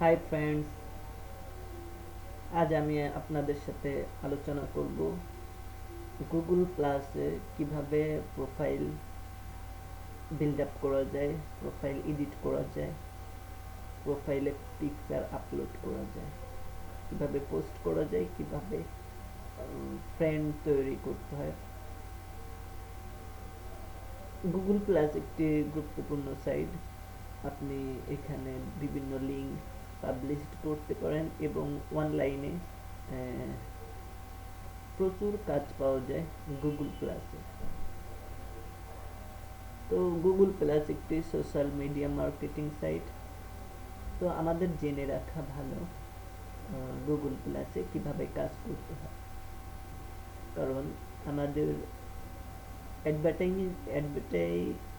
Hi friends, আজ আমি আপনাদের সাথে আলোচনা করব গুগল প্লাসে কিভাবে প্রোফাইল বিল্ড আপ করা যায়, প্রোফাইল এডিট করা যায়, প্রোফাইলে পিকচার আপলোড করা যায়, কিভাবে পোস্ট করা যায়, কিভাবে ফ্রেন্ড তৈরি করতে হয়। গুগল প্লাস একটি গুরুত্বপূর্ণ সাইট। আপনি এখানে বিভিন্ন লিঙ্ক পাবলিশ করতে পারেন এবং অনলাইনে প্রচুর কাজ পাওয়া যায় গুগল প্লাসে। তো গুগল প্লাস একটি সোশ্যাল মিডিয়া মার্কেটিং সাইট। তো আমাদের জেনে রাখা ভালো গুগল প্লাসে কিভাবে কাজ করতে হয়, কারণ আমাদের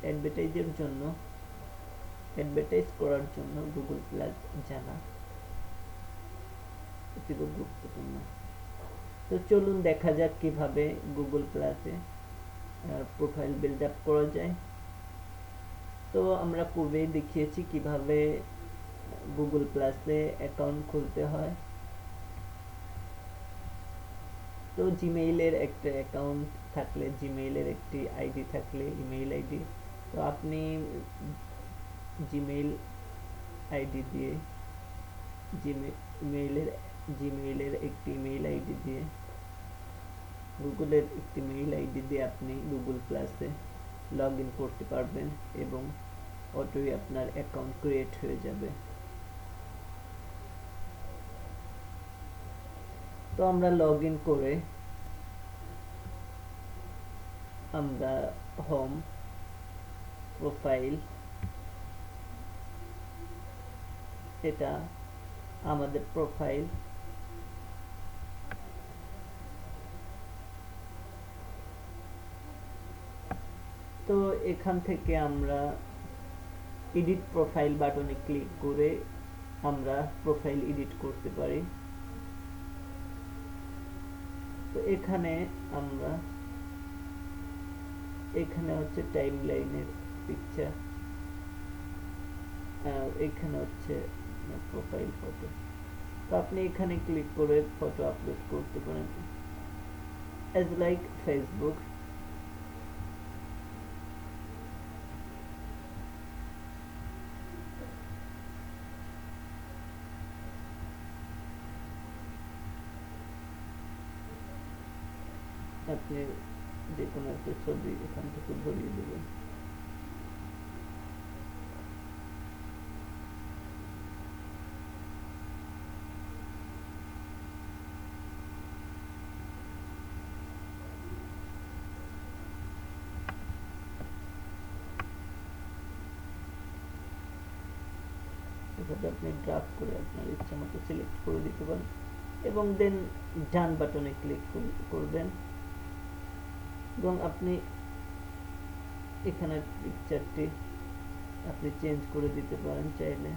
অ্যাডভার্টাইজের জন্য, অ্যাডভার্টাইজ করার জন্য গুগল প্লাস জানা অতি গুরুত্বপূর্ণ। তো চলুন দেখা যাক কিভাবে গুগল প্লাসে প্রোফাইল বিল্ড আপ করা যায়। তো আমরা পূর্বেই দেখিয়েছি কিভাবে গুগল প্লাসে অ্যাকাউন্ট খুলতে হয়। তো জিমেইলের একটা অ্যাকাউন্ট থাকলে, জিমেইলের একটি আইডি থাকলে, ইমেইল আইডি, তো আপনি জিমেইল আইডি দিয়ে জিমেইলের জিমেইলের একটি ইমেইল আইডি দিয়ে, গুগলের একটি মেইল আইডি দিয়ে আপনি গুগল প্লাসে লগ ইন করতে পারবেন এবং অটোই আপনার অ্যাকাউন্ট ক্রিয়েট হয়ে যাবে। তো আমরা লগ ইন করে আমরা হোম, প্রোফাইল, এটা আমাদের প্রোফাইল। তো এখান থেকে আমরা এডিট প্রোফাইল বাটনে ক্লিক করে আমরা প্রোফাইল এডিট করতে পারি। তো এখানে আমরা এখানে হচ্ছে টাইম লাইনের পিকচার, এখানে হচ্ছে প্রোফাইল ফটো। তো আপনি এখানে ক্লিক করে ফটো আপলোড করতে পারেন, অ্যাজ লাইক ফেসবুক। আপনি যে কোনো একটা ছবি এখান থেকে ধরিয়ে দেবেন। এভাবে আপনি ড্রাফট করে আপনার ইচ্ছা মতো সিলেক্ট করে দিতে পারেন এবং দেন ডান বাটনে ক্লিক করবেন এবং আপনি এখানে পিকচারটি আপনি চেঞ্জ করে দিতে পারেন। চাইলে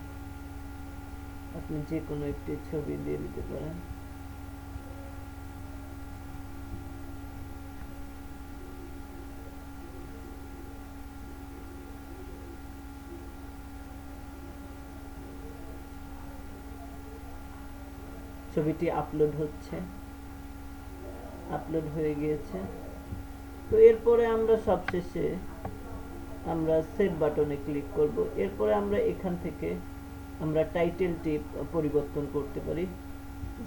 আপনি যে কোনো একটি ছবি দিয়ে দিতে পারেন। ছবিটি আপলোড হচ্ছে, আপলোড হয়ে গিয়েছে। তো এরপরে আমরা সবশেষে আমরা সেভ বাটনে ক্লিক করব। এরপরে আমরা এখান থেকে আমরা টাইটেলটি পরিবর্তন করতে পারি।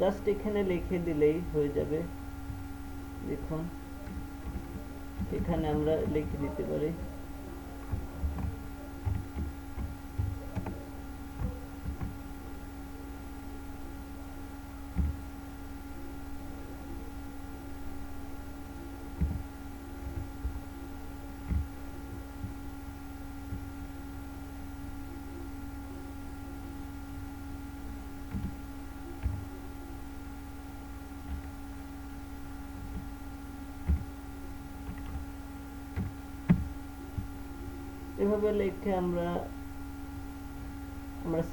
জাস্ট এখানে লিখে দিলেই হয়ে যাবে। দেখুন এখানে আমরা লিখে দিতে পারি এভাবে লিখে আমরা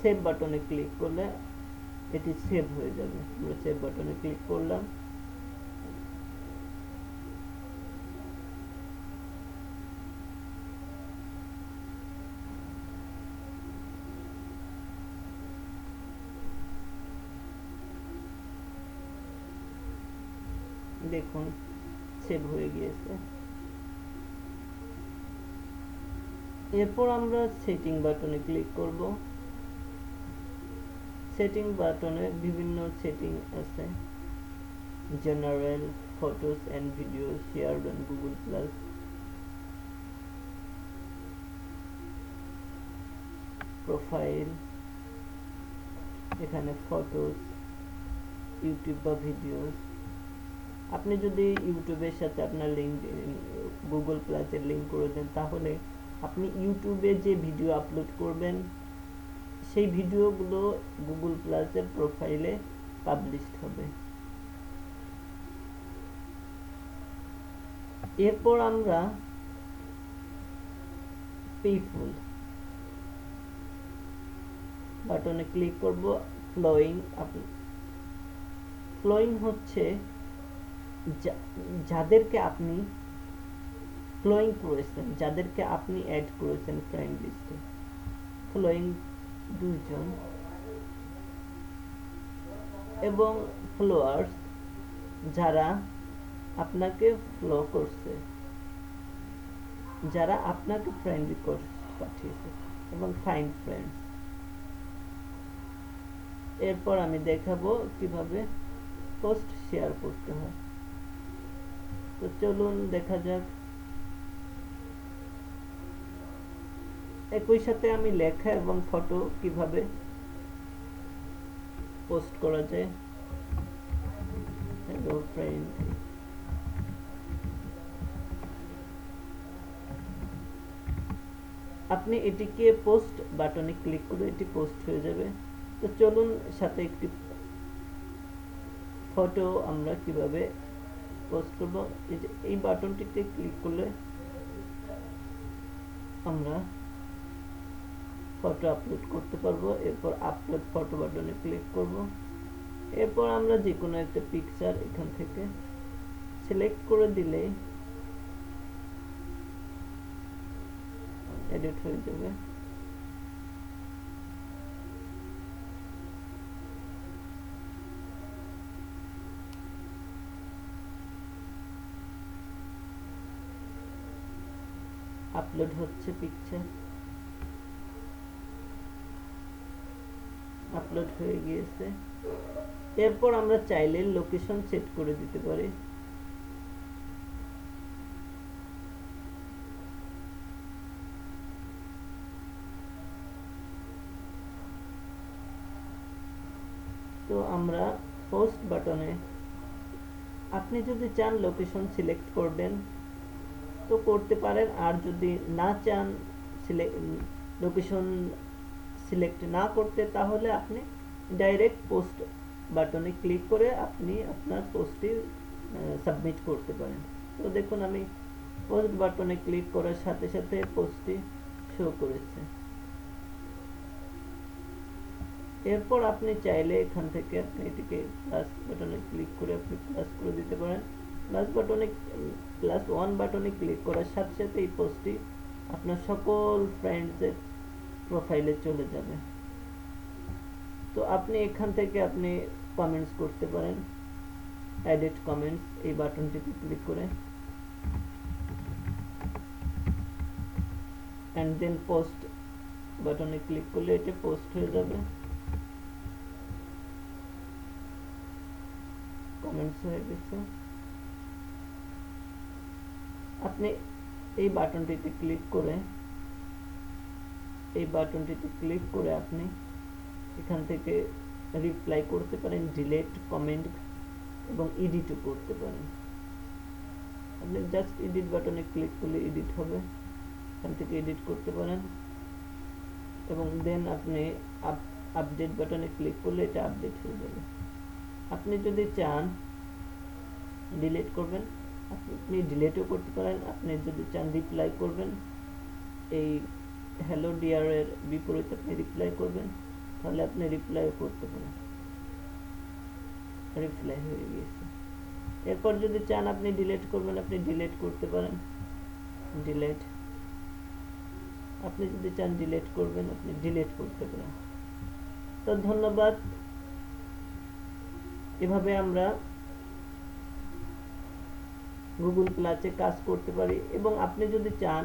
সেভ বাটনে ক্লিক করলে এটি সেভ হয়ে যাবে। আমরা সেভ বাটনে ক্লিক করলাম। দেখুন সেভ হয়ে গিয়েছে। এরপর আমরা সেটিং বাটনে ক্লিক করব। সেটিং বাটনে বিভিন্ন সেটিং আছে, general, photos and video, shared on Google plus, profile, এখানে ফটোস, ইউটিউব বা ভিডিওস। আপনি যদি ইউটিউবের সাথে আপনার লিঙ্ক গুগল প্লাসের লিঙ্ক করে দেন, তাহলে আপনি ইউটিউবে যে ভিডিও আপলোড করবেন সেই ভিডিওগুলো গুগল প্লাসের প্রোফাইলে পাবলিশড হবে। এরপর আমরা পিপল বাটনে ক্লিক করব। ফলোয়িং হচ্ছে যাদেরকে আপনি ফলোয়িং করেছেন, যাদেরকে আপনি অ্যাড করেছেন ফ্রেন্ড লিস্টে। ফলোয়িং 2 জন, এবং ফলোয়ার্স যারা আপনাকে ফলো করছে, যারা আপনাকে ফ্রেন্ড রিকোয়েস্ট পাঠিয়েছে, এবং ফাইন্ড ফ্রেন্ডস। এরপর আমি দেখাবো কিভাবে পোস্ট শেয়ার করতে হয়। তো চলুন দেখা যাক। একই সাথে আমি লেখা এবং ফটো কিভাবে পোস্ট করা যায়। হ্যালো ফ্রেন্ড, আপনি এটিকে পোস্ট বাটনে ক্লিক করে এটি পোস্ট হয়ে যাবে। তো চলুন সাথে একটি ফটো আমরা কিভাবে পোস্ট করব। এই বাটনটিতে ক্লিক করলে আমরা ফটো আপলোড করতে পারবো। এরপর আপলোড ফটো বাটনে ক্লিক করব। এরপর আমরা যে কোনো একটা পিকচার এখান থেকে সিলেক্ট করে দিলে এডিট হয়ে যাবে। আপলোড হচ্ছে পিকচার, আপলোড হয়ে গিয়েছে। এরপর আমরা চাইলে লোকেশন সেট করে দিতে পারি। তো আমরা পোস্ট বাটনে আপনি যদি চান লোকেশন সিলেক্ট করবেন তো করতে পারেন, আর যদি না চান লোকেশন সিলেক্ট না করতে, তাহলে আপনি ডাইরেক্ট পোস্ট বাটনে ক্লিক করে আপনি আপনার পোস্টটি সাবমিট করতে পারেন। তো দেখুন আমি পোস্ট বাটনে ক্লিক করার সাথে সাথে পোস্টটি শো করেছে। এরপর আপনি চাইলে এখান থেকে আপনি এটিকে প্লাস বাটনে ক্লিক করে আপনি প্লাস করে দিতে পারেন। প্লাস ওয়ান বাটনে ক্লিক করার সাথে সাথে এই পোস্টটি আপনার সকল ফ্রেন্ডসের প্রোফাইলে চলে যাবে। তো আপনি এখান থেকে আপনি কমেন্টস করতে পারেন, এডিট কমেন্টস এই বাটনটিতে ক্লিক করে, এন্ড দেন পোস্ট বাটনে ক্লিক করলে এটা পোস্ট হয়ে যাবে। কমেন্টস হয়ে গেছে। আপনি এই বাটনটিতে ক্লিক করে আপনি এখান থেকে রিপ্লাই করতে পারেন, ডিলিট কমেন্ট এবং এডিটও করতে পারেন। আপনি জাস্ট এডিট বাটনে ক্লিক করলে এডিট হবে, এখান থেকে এডিট করতে পারেন। এবং দেন আপনি আপডেট বাটনে ক্লিক করলে এটা আপডেট হয়ে যাবে। আপনি যদি চান ডিলিট করবেন, আপনি ডিলিটও করতে পারেন। আপনি যদি চান রিপ্লাই করবেন, এই হ্যালো ডিয়ার এর বিপরীতে আপনি রিপ্লাই করবেন, তাহলে আপনি রিপ্লাই করতে পারেন। রিপ্লাই হয়ে গিয়েছে। এরপর যদি চান আপনি ডিলিট করবেন, আপনি ডিলিট করতে পারেন, ডিলিট। আপনি যদি চান ডিলিট করবেন, আপনি ডিলিট করতে পারেন। তো ধন্যবাদ। এভাবে আমরা গুগল প্লাসে কাজ করতে পারি। এবং আপনি যদি চান